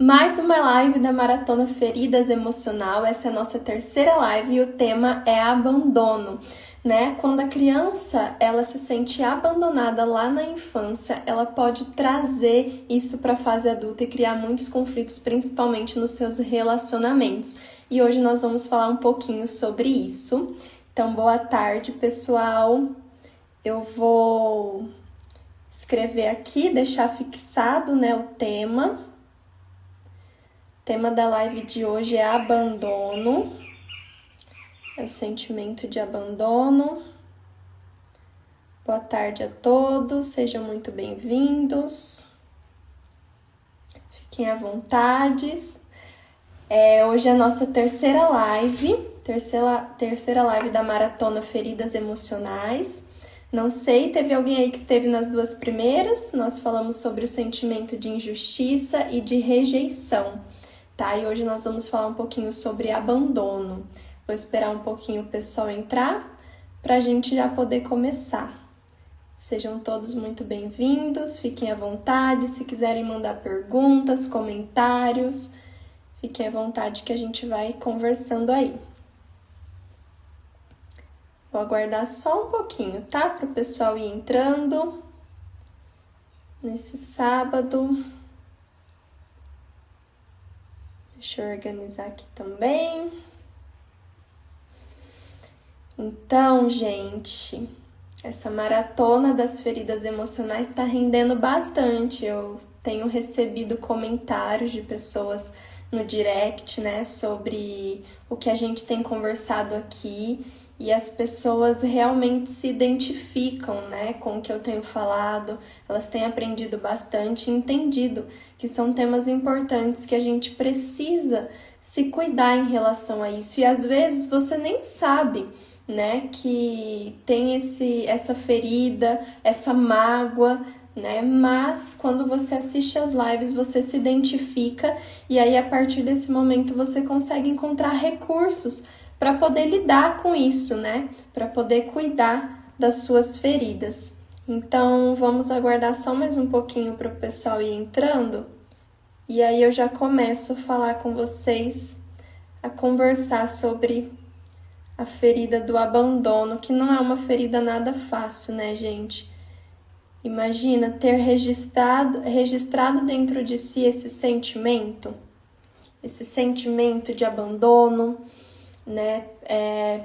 Mais uma live da Maratona Feridas Emocional. Essa é a nossa terceira live e o tema é abandono, né? Quando a criança ela se sente abandonada lá na infância, ela pode trazer isso para a fase adulta e criar muitos conflitos, principalmente nos seus relacionamentos. E hoje nós vamos falar um pouquinho sobre isso. Então, boa tarde, pessoal. Eu vou escrever aqui, deixar fixado, né, o tema. O tema da live de hoje é abandono, é o sentimento de abandono. Boa tarde a todos, sejam muito bem-vindos. Fiquem à vontade. Hoje é a nossa terceira live da Maratona Feridas Emocionais. Não sei, teve alguém aí que esteve nas duas primeiras? Nós falamos sobre o sentimento de injustiça e de rejeição. Tá? E hoje nós vamos falar um pouquinho sobre abandono. Vou esperar um pouquinho o pessoal entrar para a gente já poder começar. Sejam todos muito bem-vindos, fiquem à vontade. Se quiserem mandar perguntas, comentários, fiquem à vontade que a gente vai conversando aí. Vou aguardar só um pouquinho, tá? Para o pessoal ir entrando nesse sábado. Deixa eu organizar aqui também. Então, gente, essa maratona das feridas emocionais está rendendo bastante. Eu tenho recebido comentários de pessoas no direct, né, sobre o que a gente tem conversado aqui. E as pessoas realmente se identificam, né, com o que eu tenho falado, elas têm aprendido bastante e entendido que são temas importantes que a gente precisa se cuidar em relação a isso. E às vezes você nem sabe, né, que tem essa ferida, essa mágoa, né, mas quando você assiste as lives você se identifica e aí a partir desse momento você consegue encontrar recursos para poder lidar com isso, né? Para poder cuidar das suas feridas. Então, vamos aguardar só mais um pouquinho para o pessoal ir entrando. E aí eu já começo a falar com vocês, a conversar sobre a ferida do abandono, que não é uma ferida nada fácil, né, gente? Imagina ter registrado dentro de si esse sentimento de abandono, né,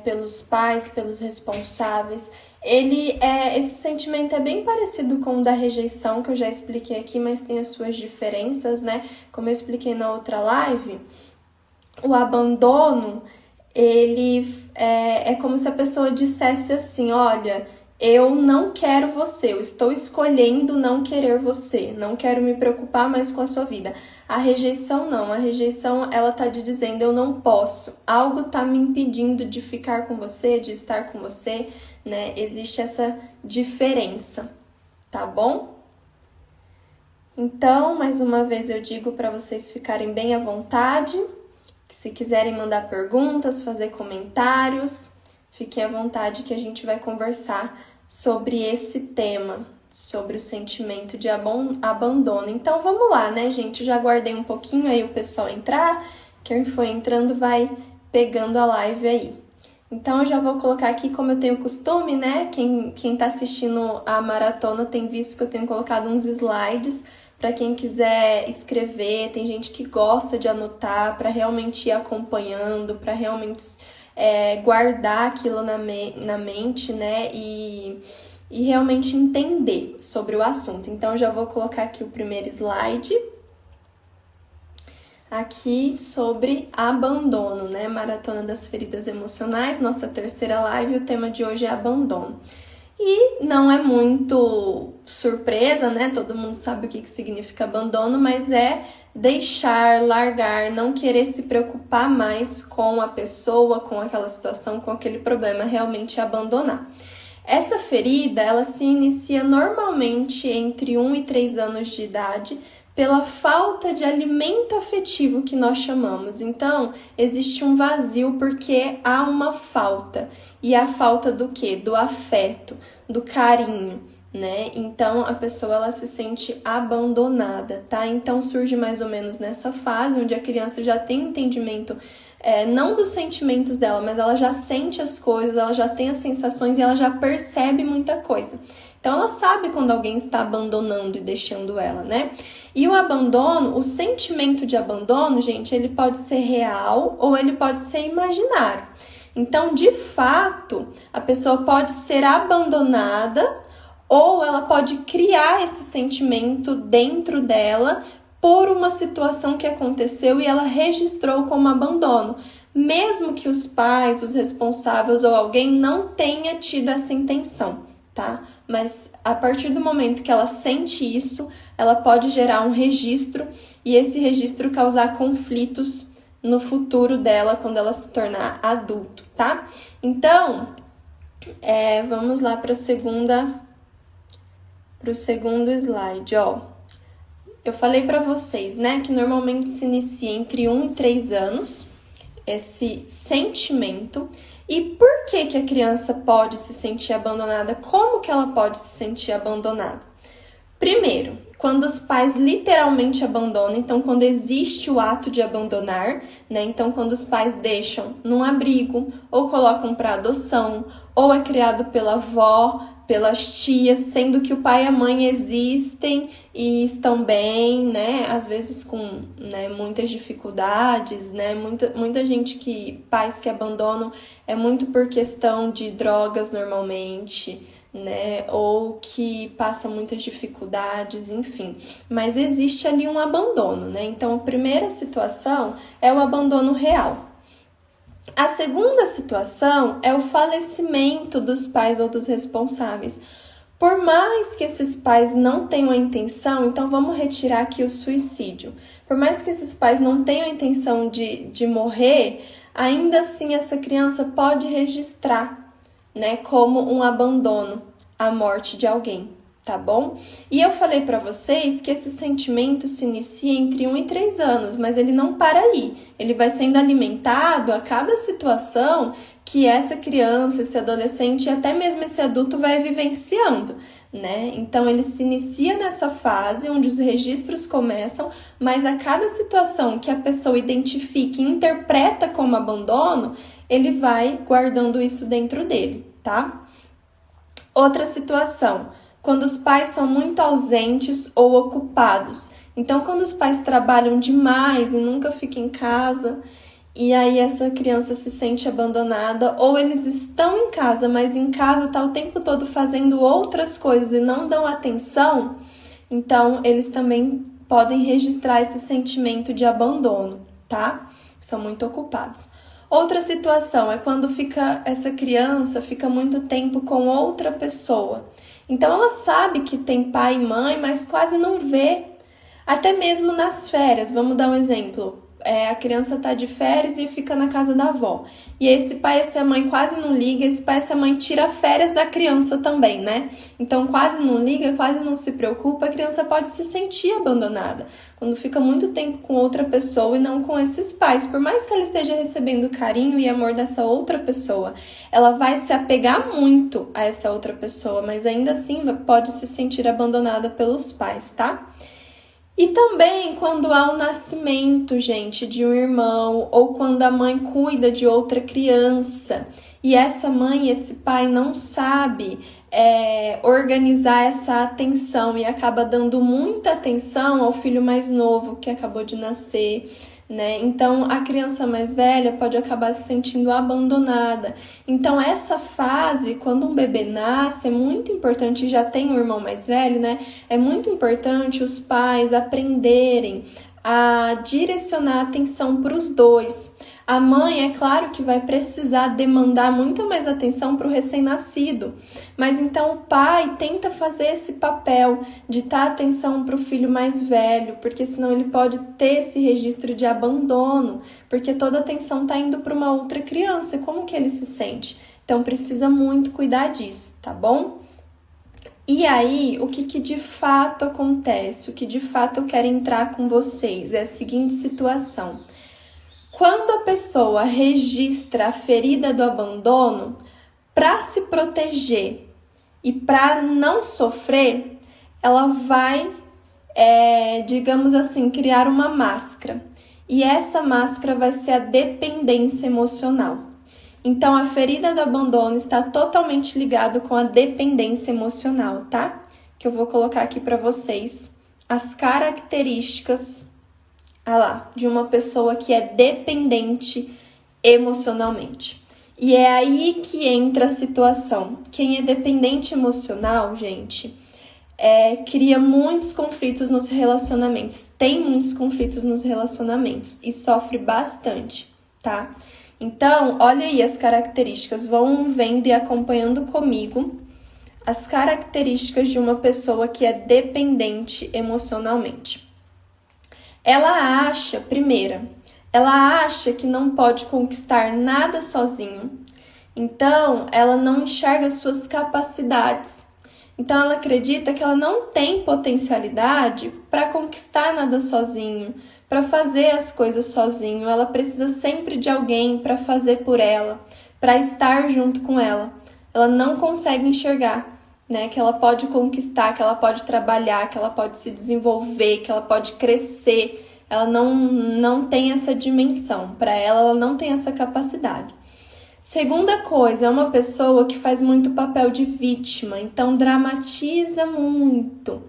pelos pais, pelos responsáveis. Esse sentimento é bem parecido com o da rejeição, que eu já expliquei aqui, mas tem as suas diferenças, né? Como eu expliquei na outra live, o abandono, ele é como se a pessoa dissesse assim, olha, eu não quero você, eu estou escolhendo não querer você, não quero me preocupar mais com a sua vida. A rejeição não, a rejeição ela tá te dizendo eu não posso, algo tá me impedindo de ficar com você, de estar com você, né? Existe essa diferença, tá bom? Então, mais uma vez eu digo para vocês ficarem bem à vontade, que se quiserem mandar perguntas, fazer comentários, fiquem à vontade que a gente vai conversar sobre esse tema, sobre o sentimento de abandono. Então vamos lá, né, gente? Eu já aguardei um pouquinho aí o pessoal entrar, quem for entrando vai pegando a live aí. Então eu já vou colocar aqui como eu tenho costume, né? Quem tá assistindo a maratona tem visto que eu tenho colocado uns slides para quem quiser escrever, tem gente que gosta de anotar para realmente ir acompanhando, para realmente guardar aquilo na mente, né, e realmente entender sobre o assunto. Então, eu já vou colocar aqui o primeiro slide, aqui sobre abandono, né, Maratona das Feridas Emocionais, nossa terceira live, o tema de hoje é abandono. E não é muito surpresa, né, todo mundo sabe o que significa abandono, mas é deixar, largar, não querer se preocupar mais com a pessoa, com aquela situação, com aquele problema, realmente abandonar. Essa ferida, ela se inicia normalmente entre 1 e 3 anos de idade, pela falta de alimento afetivo que nós chamamos. Então, existe um vazio porque há uma falta. E a falta do quê? Do afeto, do carinho, né? Então a pessoa ela se sente abandonada, tá? Então surge mais ou menos nessa fase onde a criança já tem entendimento não dos sentimentos dela, mas ela já sente as coisas, ela já tem as sensações e ela já percebe muita coisa. Então ela sabe quando alguém está abandonando e deixando ela, né? E o abandono, o sentimento de abandono, gente, ele pode ser real ou ele pode ser imaginário. Então, de fato, a pessoa pode ser abandonada ou ela pode criar esse sentimento dentro dela por uma situação que aconteceu e ela registrou como abandono, mesmo que os pais, os responsáveis ou alguém não tenha tido essa intenção, tá? Mas a partir do momento que ela sente isso, ela pode gerar um registro e esse registro causar conflitos no futuro dela quando ela se tornar adulto, tá? Então, vamos lá para o segundo slide, ó. Eu falei para vocês, né, que normalmente se inicia entre 1 e 3 anos esse sentimento. E por que a criança pode se sentir abandonada? Como que ela pode se sentir abandonada? Primeiro, quando os pais literalmente abandonam, então quando existe o ato de abandonar, né? Então quando os pais deixam num abrigo, ou colocam para adoção, ou é criado pela avó, pelas tias, sendo que o pai e a mãe existem e estão bem, né? Às vezes com muitas dificuldades, né? Muita gente pais que abandonam é muito por questão de drogas normalmente, né? Ou que passa muitas dificuldades, enfim. Mas existe ali um abandono, né? Então, a primeira situação é o abandono real. A segunda situação é o falecimento dos pais ou dos responsáveis. Por mais que esses pais não tenham a intenção, então vamos retirar aqui o suicídio. Por mais que esses pais não tenham a intenção de morrer, ainda assim essa criança pode registrar, né, como um abandono, a morte de alguém, tá bom? E eu falei para vocês que esse sentimento se inicia entre 1 e 3 anos, mas ele não para aí. Ele vai sendo alimentado a cada situação que essa criança, esse adolescente e até mesmo esse adulto vai vivenciando, né? Então ele se inicia nessa fase onde os registros começam, mas a cada situação que a pessoa identifica e interpreta como abandono, ele vai guardando isso dentro dele, tá? Outra situação, quando os pais são muito ausentes ou ocupados. Então, quando os pais trabalham demais e nunca ficam em casa, e aí essa criança se sente abandonada, ou eles estão em casa, mas em casa tá o tempo todo fazendo outras coisas e não dão atenção, então eles também podem registrar esse sentimento de abandono, tá? São muito ocupados. Outra situação é quando essa criança fica muito tempo com outra pessoa. Então ela sabe que tem pai e mãe, mas quase não vê. Até mesmo nas férias, vamos dar um exemplo. A criança tá de férias e fica na casa da avó. E esse pai e essa mãe quase não liga, esse pai e essa mãe tira férias da criança também, né? Então quase não liga, quase não se preocupa, a criança pode se sentir abandonada. Quando fica muito tempo com outra pessoa e não com esses pais. Por mais que ela esteja recebendo carinho e amor dessa outra pessoa, ela vai se apegar muito a essa outra pessoa, mas ainda assim pode se sentir abandonada pelos pais, tá? E também quando há o nascimento, gente, de um irmão, ou quando a mãe cuida de outra criança, e essa mãe e esse pai não sabe organizar essa atenção e acaba dando muita atenção ao filho mais novo que acabou de nascer, né? Então, a criança mais velha pode acabar se sentindo abandonada. Então, essa fase, quando um bebê nasce, é muito importante, já tem um irmão mais velho, né? É muito importante os pais aprenderem a direcionar a atenção para os dois. A mãe, é claro que vai precisar demandar muita mais atenção para o recém-nascido, mas então o pai tenta fazer esse papel de dar atenção para o filho mais velho, porque senão ele pode ter esse registro de abandono, porque toda a atenção está indo para uma outra criança, como que ele se sente? Então precisa muito cuidar disso, tá bom? E aí, o que de fato acontece, o que de fato eu quero entrar com vocês é a seguinte situação. Quando a pessoa registra a ferida do abandono, para se proteger E para não sofrer, ela vai, digamos assim, criar uma máscara. E essa máscara vai ser a dependência emocional. Então, a ferida do abandono está totalmente ligada com a dependência emocional, tá? Que eu vou colocar aqui para vocês as características, de uma pessoa que é dependente emocionalmente. E é aí que entra a situação. Quem é dependente emocional, gente, cria muitos conflitos nos relacionamentos, tem muitos conflitos nos relacionamentos e sofre bastante, tá? Então, olha aí as características, vão vendo e acompanhando comigo as características de uma pessoa que é dependente emocionalmente. Ela acha que não pode conquistar nada sozinho, então ela não enxerga suas capacidades. Então ela acredita que ela não tem potencialidade para conquistar nada sozinho, para fazer as coisas sozinho. Ela precisa sempre de alguém para fazer por ela, para estar junto com ela. Ela não consegue enxergar, né, que ela pode conquistar, que ela pode trabalhar, que ela pode se desenvolver, que ela pode crescer. Ela não tem essa dimensão. Para ela não tem essa capacidade. Segunda coisa, é uma pessoa que faz muito papel de vítima, então dramatiza muito.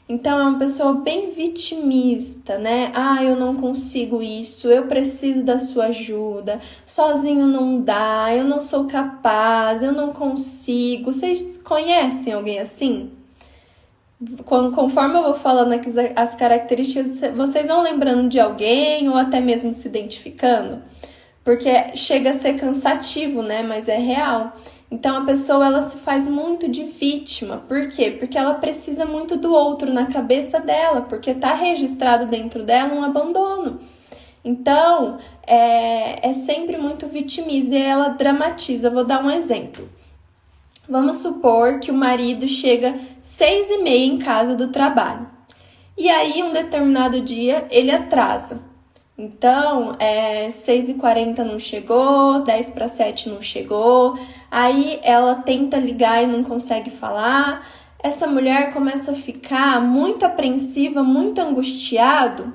Então é uma pessoa bem vitimista, né? Eu não consigo isso, eu preciso da sua ajuda, sozinho não dá, eu não sou capaz, eu não consigo. Vocês conhecem alguém assim? Conforme eu vou falando aqui as características, vocês vão lembrando de alguém ou até mesmo se identificando? Porque chega a ser cansativo, né? Mas é real. Então, a pessoa, ela se faz muito de vítima. Por quê? Porque ela precisa muito do outro na cabeça dela, porque tá registrado dentro dela um abandono. Então, é sempre muito vitimista e ela dramatiza. Vou dar um exemplo. Vamos supor que o marido chega 6h30 em casa do trabalho. E aí, um determinado dia, ele atrasa. Então, 6h40 não chegou, 6h50 não chegou, aí ela tenta ligar e não consegue falar. Essa mulher começa a ficar muito apreensiva, muito angustiada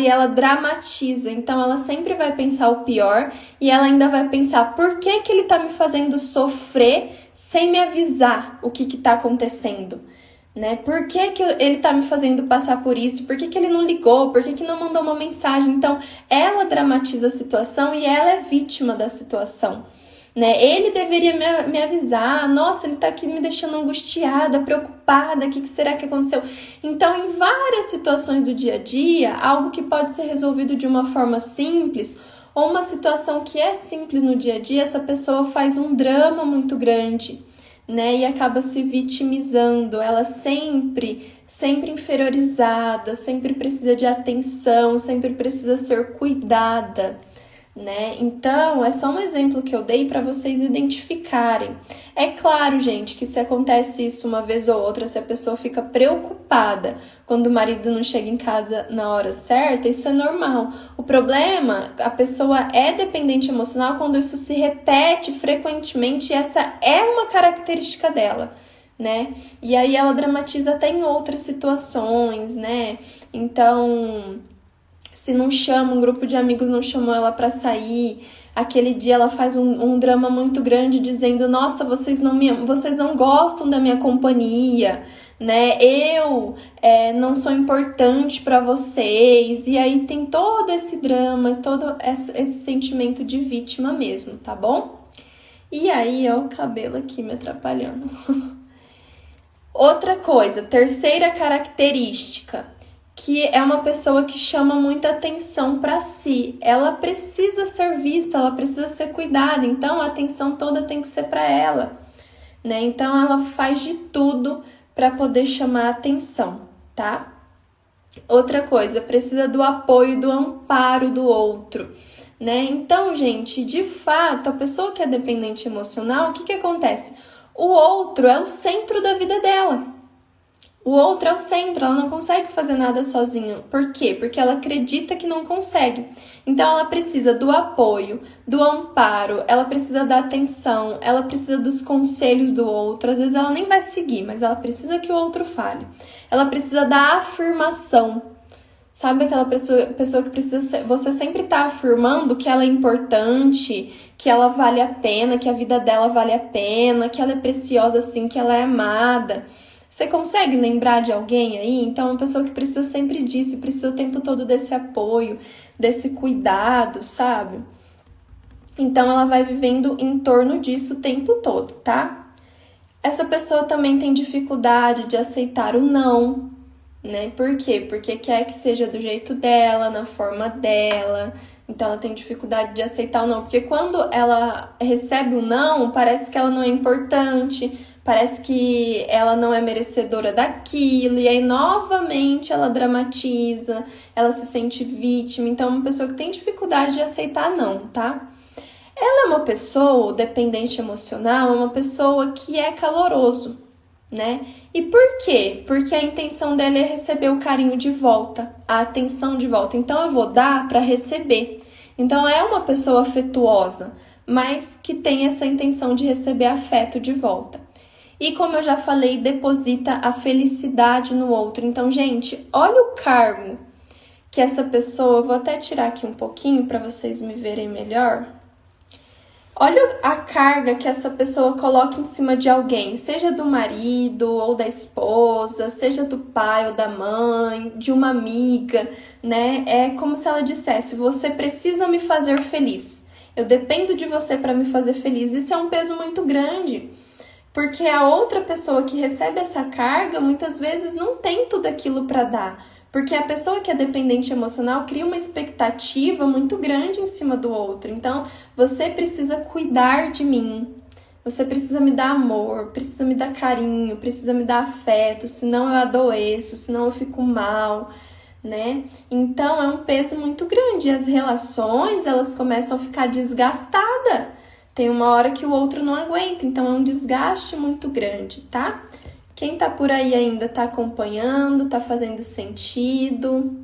e ela dramatiza. Então, ela sempre vai pensar o pior e ela ainda vai pensar por que ele tá me fazendo sofrer sem me avisar o que tá acontecendo. Né? Por que ele tá me fazendo passar por isso? Por que ele não ligou? Por que não mandou uma mensagem? Então, ela dramatiza a situação e ela é vítima da situação, né? Ele deveria me avisar. Nossa, ele tá aqui me deixando angustiada, preocupada. O que será que aconteceu? Então, em várias situações do dia a dia, algo que pode ser resolvido de uma forma simples ou uma situação que é simples no dia a dia, essa pessoa faz um drama muito grande, né, e acaba se vitimizando. Ela sempre inferiorizada, sempre precisa de atenção, sempre precisa ser cuidada, né? Então, é só um exemplo que eu dei para vocês identificarem. É claro, gente, que se acontece isso uma vez ou outra, se a pessoa fica preocupada quando o marido não chega em casa na hora certa, isso é normal. O problema, a pessoa é dependente emocional quando isso se repete frequentemente, e essa é uma característica dela, né? E aí ela dramatiza até em outras situações, né? Então, se não chama, um grupo de amigos não chamou ela para sair, aquele dia ela faz um drama muito grande dizendo: nossa, vocês não gostam da minha companhia, né? Eu não sou importante para vocês. E aí tem todo esse drama, todo esse sentimento de vítima mesmo, tá bom? E aí, ó, o cabelo aqui me atrapalhando. Outra coisa, terceira característica, que é uma pessoa que chama muita atenção para si. Ela precisa ser vista, ela precisa ser cuidada, então a atenção toda tem que ser para ela, né? Então ela faz de tudo para poder chamar a atenção, tá? Outra coisa, precisa do apoio, do amparo do outro, né? Então, gente, de fato, a pessoa que é dependente emocional, o que acontece? O outro é o centro da vida dela. O outro é o centro, ela não consegue fazer nada sozinha. Por quê? Porque ela acredita que não consegue. Então ela precisa do apoio, do amparo, ela precisa da atenção, ela precisa dos conselhos do outro. Às vezes ela nem vai seguir, mas ela precisa que o outro fale. Ela precisa da afirmação. Sabe aquela pessoa que precisa... Você sempre tá afirmando que ela é importante, que ela vale a pena, que a vida dela vale a pena, que ela é preciosa assim, que ela é amada. Você consegue lembrar de alguém aí? Então, uma pessoa que precisa sempre disso, precisa o tempo todo desse apoio, desse cuidado, sabe? Então, ela vai vivendo em torno disso o tempo todo, tá? Essa pessoa também tem dificuldade de aceitar o não, né? Por quê? Porque quer que seja do jeito dela, na forma dela. Então, ela tem dificuldade de aceitar o não. Porque quando ela recebe o não, parece que ela não é importante, parece que ela não é merecedora daquilo, e aí novamente ela dramatiza, ela se sente vítima. Então, é uma pessoa que tem dificuldade de aceitar não, tá? Ela é uma pessoa, dependente emocional, uma pessoa que é caloroso, né? E por quê? Porque a intenção dela é receber o carinho de volta, a atenção de volta. Então, eu vou dar para receber. Então, é uma pessoa afetuosa, mas que tem essa intenção de receber afeto de volta. E como eu já falei, deposita a felicidade no outro. Então, gente, olha o cargo que essa pessoa... Eu vou até tirar aqui um pouquinho para vocês me verem melhor. Olha a carga que essa pessoa coloca em cima de alguém, seja do marido ou da esposa, seja do pai ou da mãe, de uma amiga, né? É como se ela dissesse: você precisa me fazer feliz. Eu dependo de você para me fazer feliz. Isso é um peso muito grande. Porque a outra pessoa que recebe essa carga, muitas vezes não tem tudo aquilo para dar. Porque a pessoa que é dependente emocional cria uma expectativa muito grande em cima do outro. Então, você precisa cuidar de mim. Você precisa me dar amor, precisa me dar carinho, precisa me dar afeto, senão eu adoeço, senão eu fico mal, né? Então, é um peso muito grande. E as relações, elas começam a ficar desgastadas. Tem uma hora que o outro não aguenta, então é um desgaste muito grande, tá? Quem tá por aí ainda tá acompanhando, tá fazendo sentido,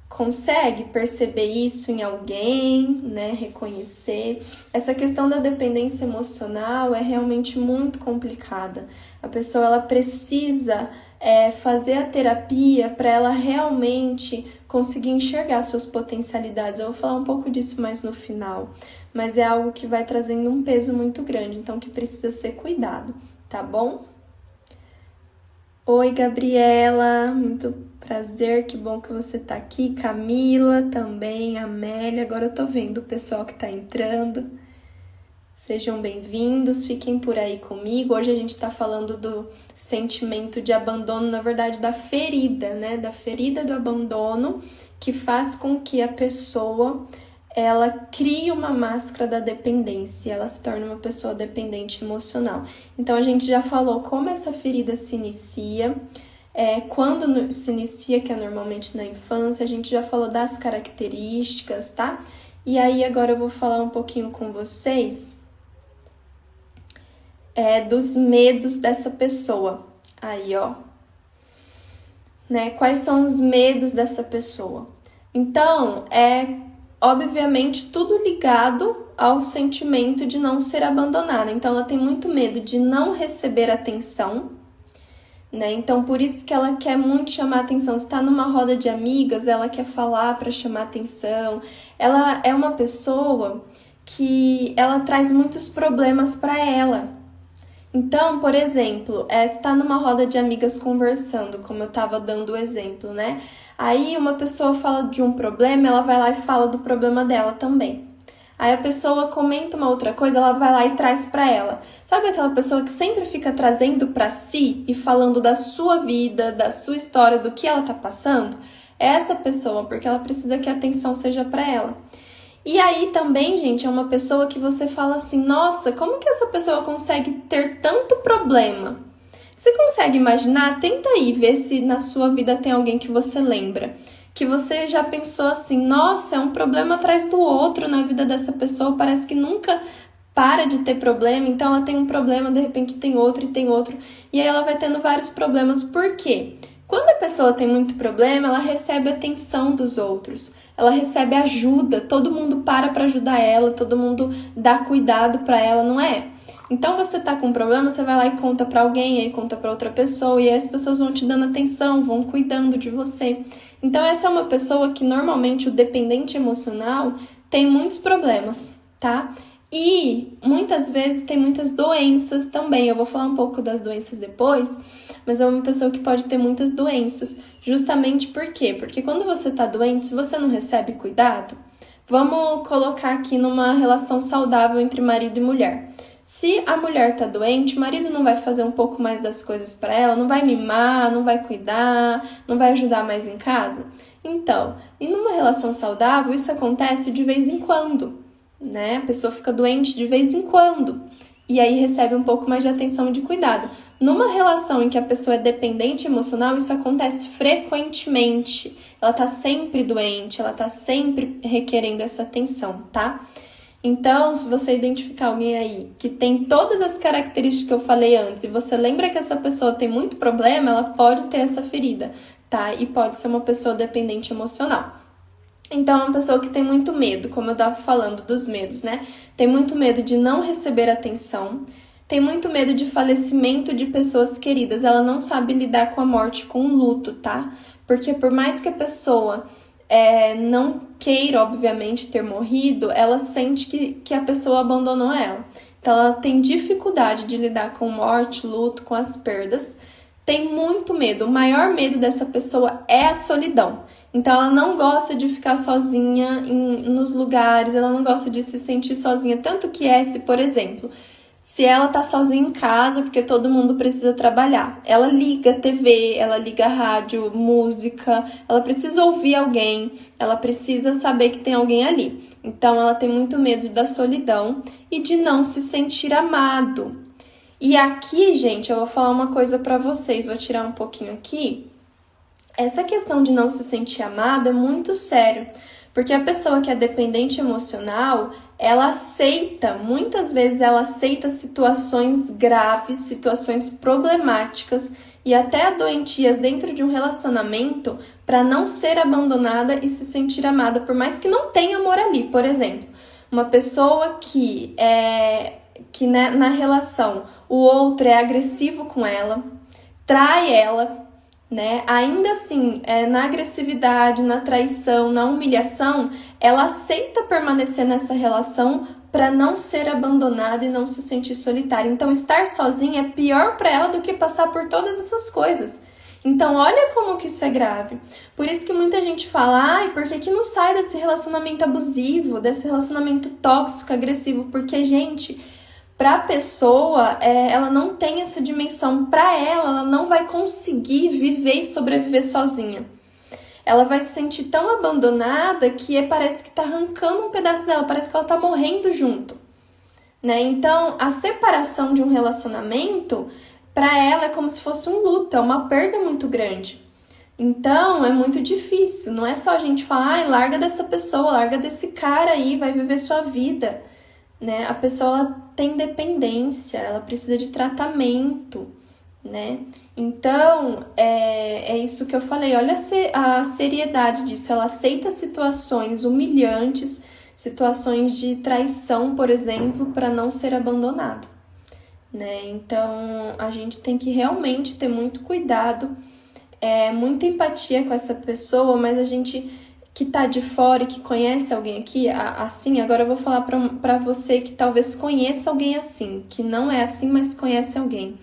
consegue perceber isso em alguém, né? Reconhecer. Essa questão da dependência emocional é realmente muito complicada. A pessoa, ela precisa fazer a terapia para ela realmente conseguir enxergar suas potencialidades. Eu vou falar um pouco disso mais no final, mas é algo que vai trazendo um peso muito grande, então que precisa ser cuidado, tá bom? Oi, Gabriela, muito prazer, que bom que você tá aqui. Camila também, Amélia, agora eu tô vendo o pessoal que tá entrando. Sejam bem-vindos, fiquem por aí comigo. Hoje a gente tá falando do sentimento de abandono, na verdade da ferida, né? Da ferida do abandono, que faz com que a pessoa... ela cria uma máscara da dependência, ela se torna uma pessoa dependente emocional. Então, a gente já falou como essa ferida se inicia, quando se inicia, que é normalmente na infância, a gente já falou das características, tá? E aí, agora eu vou falar um pouquinho com vocês dos medos dessa pessoa. Aí, ó, né? Quais são os medos dessa pessoa? Então, obviamente, tudo ligado ao sentimento de não ser abandonada. Então, ela tem muito medo de não receber atenção, né? Então, por isso que ela quer muito chamar atenção. Se está numa roda de amigas, ela quer falar para chamar atenção. Ela é uma pessoa que ela traz muitos problemas para ela. Então, por exemplo, está numa roda de amigas conversando, como eu estava dando o exemplo, né? Aí uma pessoa fala de um problema, ela vai lá e fala do problema dela também. Aí a pessoa comenta uma outra coisa, ela vai lá e traz para ela. Sabe aquela pessoa que sempre fica trazendo para si e falando da sua vida, da sua história, do que ela tá passando? É essa pessoa, porque ela precisa que a atenção seja para ela. E aí também, gente, é uma pessoa que você fala assim: nossa, como que essa pessoa consegue ter tanto problema? Você consegue imaginar? Tenta aí ver se na sua vida tem alguém que você lembra, que você já pensou assim: nossa, é um problema atrás do outro na vida dessa pessoa, parece que nunca para de ter problema, então ela tem um problema, de repente tem outro e tem outro, e aí ela vai tendo vários problemas. Por quê? Quando a pessoa tem muito problema, ela recebe atenção dos outros, ela recebe ajuda, todo mundo para ajudar ela, todo mundo dá cuidado para ela, não é? Então você tá com um problema, você vai lá e conta para alguém, aí conta para outra pessoa, e aí as pessoas vão te dando atenção, vão cuidando de você. Então essa é uma pessoa que normalmente o dependente emocional tem muitos problemas, tá? E muitas vezes tem muitas doenças também. Eu vou falar um pouco das doenças depois, mas é uma pessoa que pode ter muitas doenças. Justamente por quê? Porque quando você tá doente, se você não recebe cuidado, vamos colocar aqui numa relação saudável entre marido e mulher. Se a mulher tá doente, o marido não vai fazer um pouco mais das coisas para ela, não vai mimar, não vai cuidar, não vai ajudar mais em casa? Então, e numa relação saudável, isso acontece de vez em quando, né? A pessoa fica doente de vez em quando e aí recebe um pouco mais de atenção e de cuidado. Numa relação em que a pessoa é dependente emocional, isso acontece frequentemente. Ela tá sempre doente, ela tá sempre requerendo essa atenção, tá? Então, se você identificar alguém aí que tem todas as características que eu falei antes e você lembra que essa pessoa tem muito problema, ela pode ter essa ferida, tá? E pode ser uma pessoa dependente emocional. Então, é uma pessoa que tem muito medo, como eu estava falando dos medos, né? Tem muito medo de não receber atenção, tem muito medo de falecimento de pessoas queridas, ela não sabe lidar com a morte, com o luto, tá? Porque por mais que a pessoa não queira, obviamente, ter morrido, ela sente que a pessoa abandonou ela. Então, ela tem dificuldade de lidar com morte, luto, com as perdas. Tem muito medo. O maior medo dessa pessoa é a solidão. Então, ela não gosta de ficar sozinha nos lugares, ela não gosta de se sentir sozinha. Tanto que se, por exemplo, se ela tá sozinha em casa, porque todo mundo precisa trabalhar, ela liga TV, ela liga rádio, música, ela precisa ouvir alguém, ela precisa saber que tem alguém ali. Então, ela tem muito medo da solidão e de não se sentir amado. E aqui, gente, eu vou falar uma coisa pra vocês, vou tirar um pouquinho aqui. Essa questão de não se sentir amado é muito sério, porque a pessoa que é dependente emocional, ela aceita, muitas vezes ela aceita situações graves, situações problemáticas e até doentias dentro de um relacionamento para não ser abandonada e se sentir amada, por mais que não tenha amor ali. Por exemplo, uma pessoa que na relação o outro é agressivo com ela, trai ela, né? Ainda assim, na agressividade, na traição, na humilhação, ela aceita permanecer nessa relação para não ser abandonada e não se sentir solitária. Então, estar sozinha é pior para ela do que passar por todas essas coisas. Então, olha como que isso é grave. Por isso que muita gente fala, ai, por que não sai desse relacionamento abusivo, desse relacionamento tóxico, agressivo? Porque, gente, para a pessoa, ela não tem essa dimensão. Para ela não vai conseguir viver e sobreviver sozinha. Ela vai se sentir tão abandonada que parece que tá arrancando um pedaço dela, parece que ela tá morrendo junto, né? Então, a separação de um relacionamento, para ela é como se fosse um luto, é uma perda muito grande. Então, é muito difícil. Não é só a gente falar, ai, larga dessa pessoa, larga desse cara aí, vai viver sua vida, né? A pessoa ela tem dependência, ela precisa de tratamento, né? Então, é isso que eu falei. Olha a seriedade disso. Ela aceita situações humilhantes, situações de traição, por exemplo, para não ser abandonado, né? Então, a gente tem que realmente ter muito cuidado, muita empatia com essa pessoa, mas a gente que tá de fora e que conhece alguém aqui, assim, agora eu vou falar pra você que talvez conheça alguém assim, que não é assim, mas conhece alguém.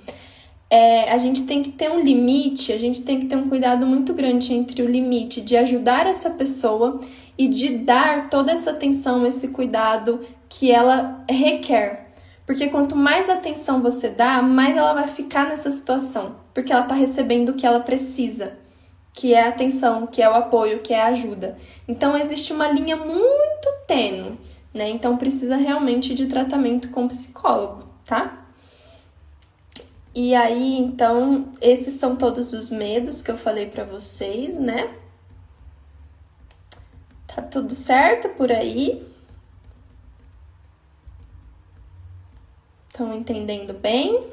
A gente tem que ter um limite, a gente tem que ter um cuidado muito grande entre o limite de ajudar essa pessoa e de dar toda essa atenção, esse cuidado que ela requer. Porque quanto mais atenção você dá, mais ela vai ficar nessa situação, porque ela tá recebendo o que ela precisa, que é a atenção, que é o apoio, que é a ajuda. Então, existe uma linha muito tênue, né? Então, precisa realmente de tratamento com psicólogo, tá? E aí, então, esses são todos os medos que eu falei pra vocês, né? Tá tudo certo por aí? Estão entendendo bem?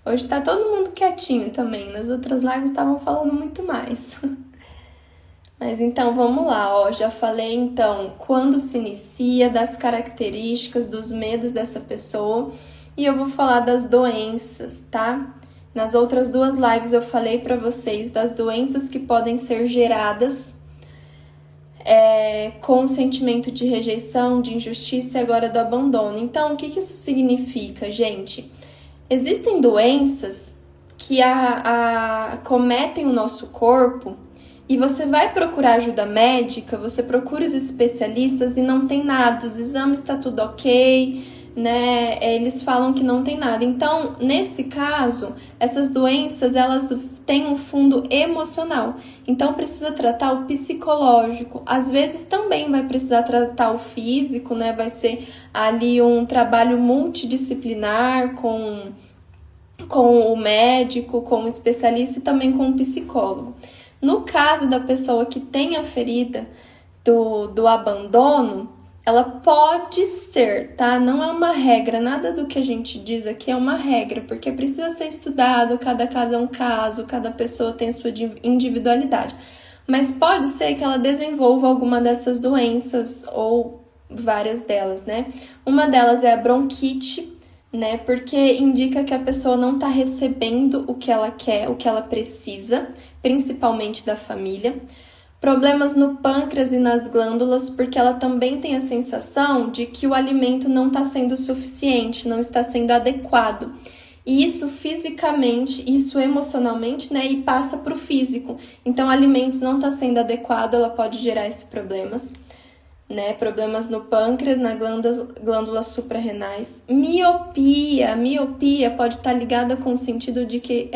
Hoje tá todo mundo quietinho também. Nas outras lives estavam falando muito mais. Mas então vamos lá, ó. Já falei então quando se inicia, das características, dos medos dessa pessoa. E eu vou falar das doenças, tá? Nas outras 2 lives eu falei para vocês das doenças que podem ser geradas com o sentimento de rejeição, de injustiça e agora do abandono. Então, o que isso significa, gente? Existem doenças que acometem o nosso corpo e você vai procurar ajuda médica, você procura os especialistas e não tem nada, os exames tá tudo ok, né? Eles falam que não tem nada. Então, nesse caso, essas doenças, elas têm um fundo emocional. Então, precisa tratar o psicológico. Às vezes, também vai precisar tratar o físico, né? Vai ser ali um trabalho multidisciplinar com o médico, com o especialista e também com o psicólogo. No caso da pessoa que tem a ferida do abandono, ela pode ser, tá? Não é uma regra, nada do que a gente diz aqui é uma regra, porque precisa ser estudado, cada caso é um caso, cada pessoa tem a sua individualidade. Mas pode ser que ela desenvolva alguma dessas doenças ou várias delas, né? Uma delas é a bronquite, né? Porque indica que a pessoa não está recebendo o que ela quer, o que ela precisa, principalmente da família. Problemas no pâncreas e nas glândulas, porque ela também tem a sensação de que o alimento não está sendo suficiente, não está sendo adequado. E isso fisicamente, isso emocionalmente, né? E passa para o físico. Então, alimentos não está sendo adequado, ela pode gerar esses problemas, né? Problemas no pâncreas, na glândulas suprarrenais. Miopia. A miopia pode estar ligada com o sentido de que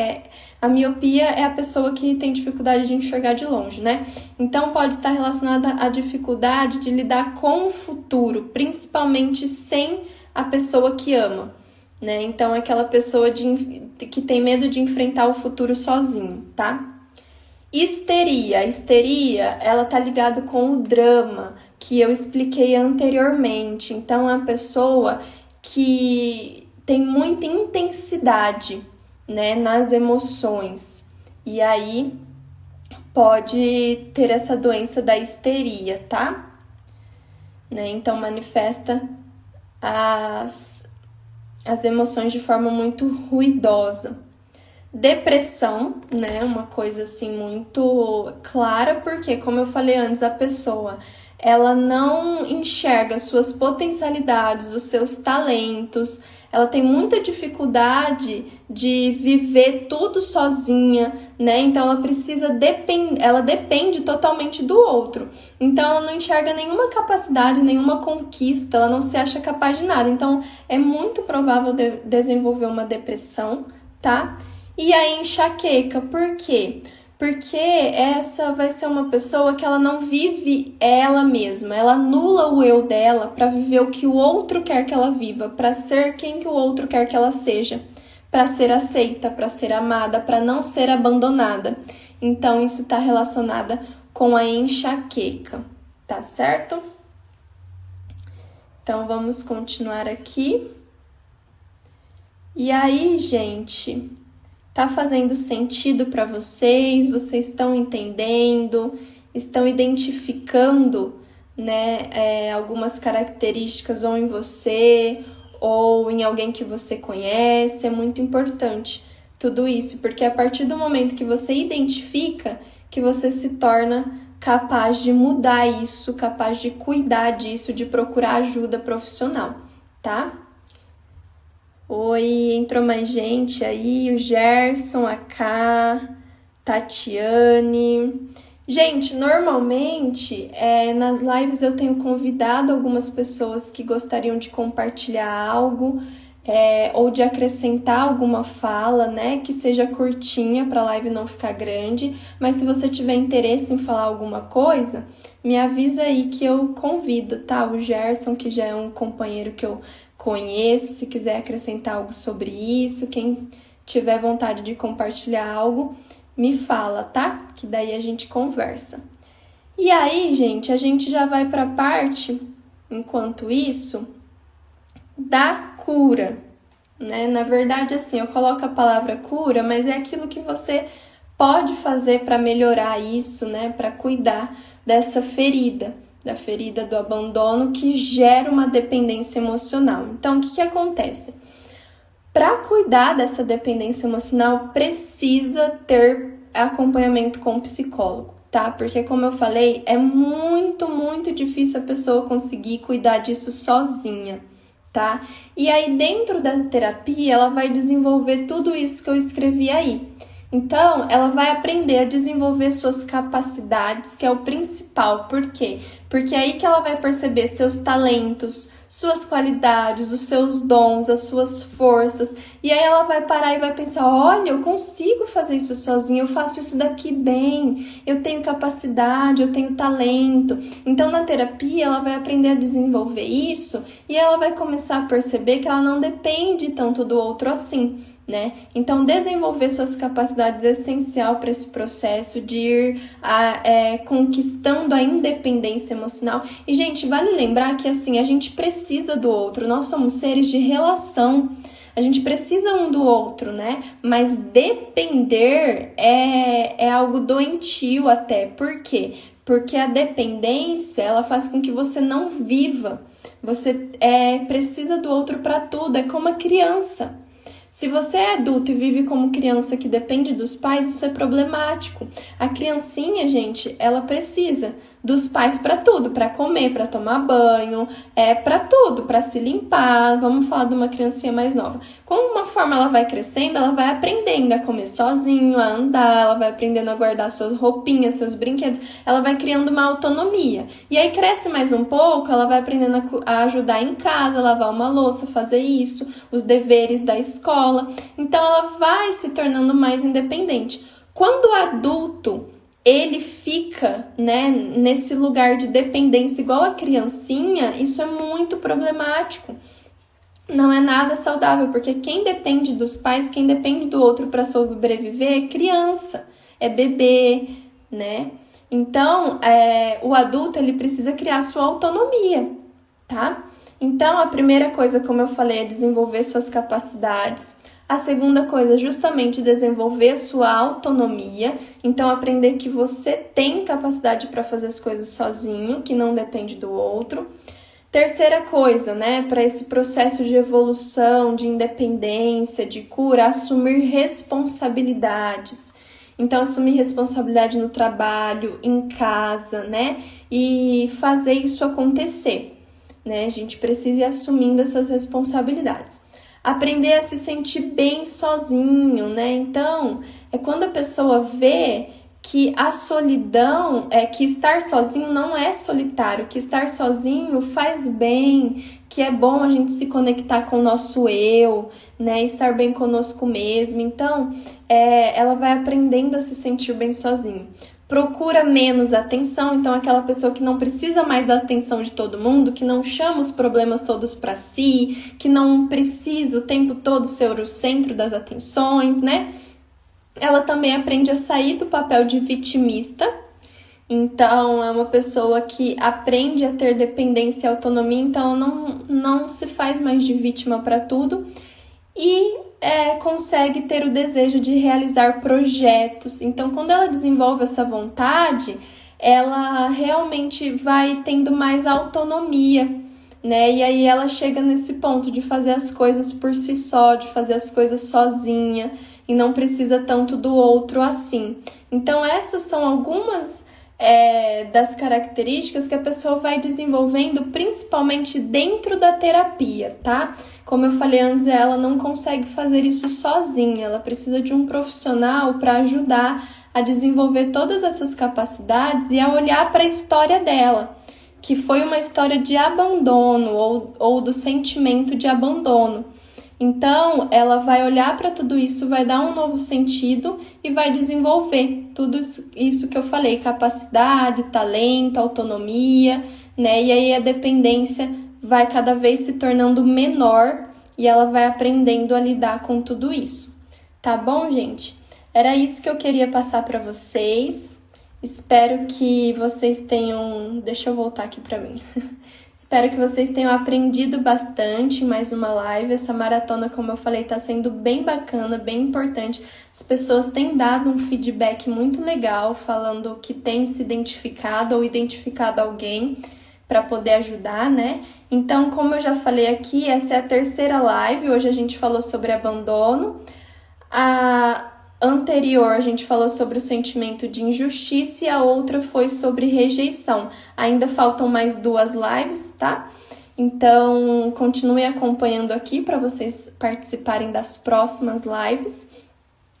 a miopia é a pessoa que tem dificuldade de enxergar de longe, né? Então, pode estar relacionada à dificuldade de lidar com o futuro, principalmente sem a pessoa que ama, né? Então, é aquela pessoa que tem medo de enfrentar o futuro sozinho, tá? Histeria. Histeria, ela tá ligada com o drama, que eu expliquei anteriormente. Então, é uma pessoa que tem muita intensidade, né, nas emoções. E aí, pode ter essa doença da histeria, tá? Né? Então, manifesta as emoções de forma muito ruidosa. Depressão, né, uma coisa assim muito clara, porque, como eu falei antes, a pessoa, ela não enxerga suas potencialidades, os seus talentos, ela tem muita dificuldade de viver tudo sozinha, né, então ela depende totalmente do outro, então ela não enxerga nenhuma capacidade, nenhuma conquista, ela não se acha capaz de nada, então é muito provável desenvolver uma depressão, tá? E a enxaqueca, por quê? Porque essa vai ser uma pessoa que ela não vive ela mesma, ela anula o eu dela para viver o que o outro quer que ela viva, para ser quem que o outro quer que ela seja, para ser aceita, para ser amada, para não ser abandonada. Então, isso está relacionado com a enxaqueca, tá certo? Então, vamos continuar aqui. E aí, gente... Tá fazendo sentido para vocês? Vocês estão entendendo? Estão identificando, né, algumas características ou em você ou em alguém que você conhece? É muito importante tudo isso, porque a partir do momento que você identifica, que você se torna capaz de mudar isso, capaz de cuidar disso, de procurar ajuda profissional, tá? Oi, entrou mais gente aí, o Gerson, a Ká, Tatiane. Gente, normalmente nas lives eu tenho convidado algumas pessoas que gostariam de compartilhar algo ou de acrescentar alguma fala, né, que seja curtinha para a live não ficar grande, mas se você tiver interesse em falar alguma coisa, me avisa aí que eu convido, tá? O Gerson, que já é um companheiro que eu conheço, se quiser acrescentar algo sobre isso, quem tiver vontade de compartilhar algo, me fala, tá? Que daí a gente conversa. E aí, gente, a gente já vai para a parte, enquanto isso, da cura, né? Na verdade, assim, eu coloco a palavra cura, mas é aquilo que você pode fazer para melhorar isso, né? Para cuidar dessa ferida, da ferida do abandono que gera uma dependência emocional. Então, o que acontece? Para cuidar dessa dependência emocional, precisa ter acompanhamento com o psicólogo, tá? Porque, como eu falei, é muito, muito difícil a pessoa conseguir cuidar disso sozinha, tá? E aí, dentro da terapia, ela vai desenvolver tudo isso que eu escrevi aí. Então, ela vai aprender a desenvolver suas capacidades, que é o principal. Por quê? Porque é aí que ela vai perceber seus talentos, suas qualidades, os seus dons, as suas forças. E aí ela vai parar e vai pensar, olha, eu consigo fazer isso sozinha, eu faço isso daqui bem, eu tenho capacidade, eu tenho talento. Então, na terapia, ela vai aprender a desenvolver isso e ela vai começar a perceber que ela não depende tanto do outro assim, né? Então, desenvolver suas capacidades é essencial para esse processo de ir conquistando a independência emocional. E, gente, vale lembrar que, assim, a gente precisa do outro. Nós somos seres de relação. A gente precisa um do outro, né? Mas depender é algo doentio até. Por quê? Porque a dependência, ela faz com que você não viva. Você precisa do outro para tudo. É como a criança. Se você é adulto e vive como criança que depende dos pais, isso é problemático. A criancinha, gente, ela precisa dos pais para tudo, para comer, para tomar banho, para tudo, para se limpar. Vamos falar de uma criancinha mais nova. Com uma forma ela vai crescendo, ela vai aprendendo a comer sozinho, a andar, ela vai aprendendo a guardar suas roupinhas, seus brinquedos, ela vai criando uma autonomia. E aí cresce mais um pouco, ela vai aprendendo a ajudar em casa, lavar uma louça, fazer isso, os deveres da escola. Então ela vai se tornando mais independente. Quando o adulto ele fica, né, nesse lugar de dependência igual a criancinha, isso é muito problemático. Não é nada saudável, porque quem depende dos pais, quem depende do outro para sobreviver é criança, é bebê, né? Então, o adulto ele precisa criar sua autonomia, tá? Então, a primeira coisa, como eu falei, é desenvolver suas capacidades. A segunda coisa é justamente desenvolver sua autonomia, então aprender que você tem capacidade para fazer as coisas sozinho, que não depende do outro. Terceira coisa, né, para esse processo de evolução, de independência, de cura, assumir responsabilidades. Então, assumir responsabilidade no trabalho, em casa, né, e fazer isso acontecer, né, a gente precisa ir assumindo essas responsabilidades. Aprender a se sentir bem sozinho, né? Então, é quando a pessoa vê que a solidão, que estar sozinho não é solitário, que estar sozinho faz bem, que é bom a gente se conectar com o nosso eu, né? Estar bem conosco mesmo. Então, ela vai aprendendo a se sentir bem sozinho. Procura menos atenção, então aquela pessoa que não precisa mais da atenção de todo mundo, que não chama os problemas todos para si, que não precisa o tempo todo ser o centro das atenções, né? Ela também aprende a sair do papel de vitimista, então é uma pessoa que aprende a ter dependência e autonomia, então ela não se faz mais de vítima para tudo e consegue ter o desejo de realizar projetos. Então, quando ela desenvolve essa vontade, ela realmente vai tendo mais autonomia, né? E aí ela chega nesse ponto de fazer as coisas por si só, de fazer as coisas sozinha e não precisa tanto do outro assim. Então, essas são algumas das características que a pessoa vai desenvolvendo, principalmente dentro da terapia, tá? Como eu falei antes, ela não consegue fazer isso sozinha, ela precisa de um profissional para ajudar a desenvolver todas essas capacidades e a olhar para a história dela, que foi uma história de abandono ou do sentimento de abandono. Então, ela vai olhar para tudo isso, vai dar um novo sentido e vai desenvolver tudo isso que eu falei, capacidade, talento, autonomia, né? E aí a dependência vai cada vez se tornando menor e ela vai aprendendo a lidar com tudo isso. Tá bom, gente? Era isso que eu queria passar para vocês. Espero que vocês tenham... Deixa eu voltar aqui pra mim. Espero que vocês tenham aprendido bastante em mais uma live. Essa maratona, como eu falei, tá sendo bem bacana, bem importante. As pessoas têm dado um feedback muito legal, falando que tem se identificado ou identificado alguém para poder ajudar, né? Então, como eu já falei aqui, essa é a terceira live. Hoje a gente falou sobre abandono. A anterior a gente falou sobre o sentimento de injustiça e a outra foi sobre rejeição. Ainda faltam mais 2 lives, tá? Então, continue acompanhando aqui para vocês participarem das próximas lives.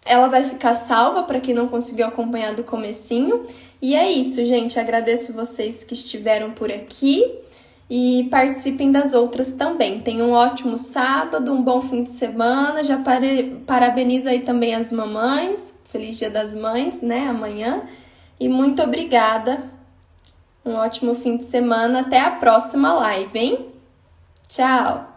Ela vai ficar salva para quem não conseguiu acompanhar do comecinho. E é isso, gente. Agradeço vocês que estiveram por aqui e participem das outras também. Tenham um ótimo sábado, um bom fim de semana. Já parabenizo aí também as mamães. Feliz Dia das Mães, né? Amanhã. E muito obrigada. Um ótimo fim de semana. Até a próxima live, hein? Tchau!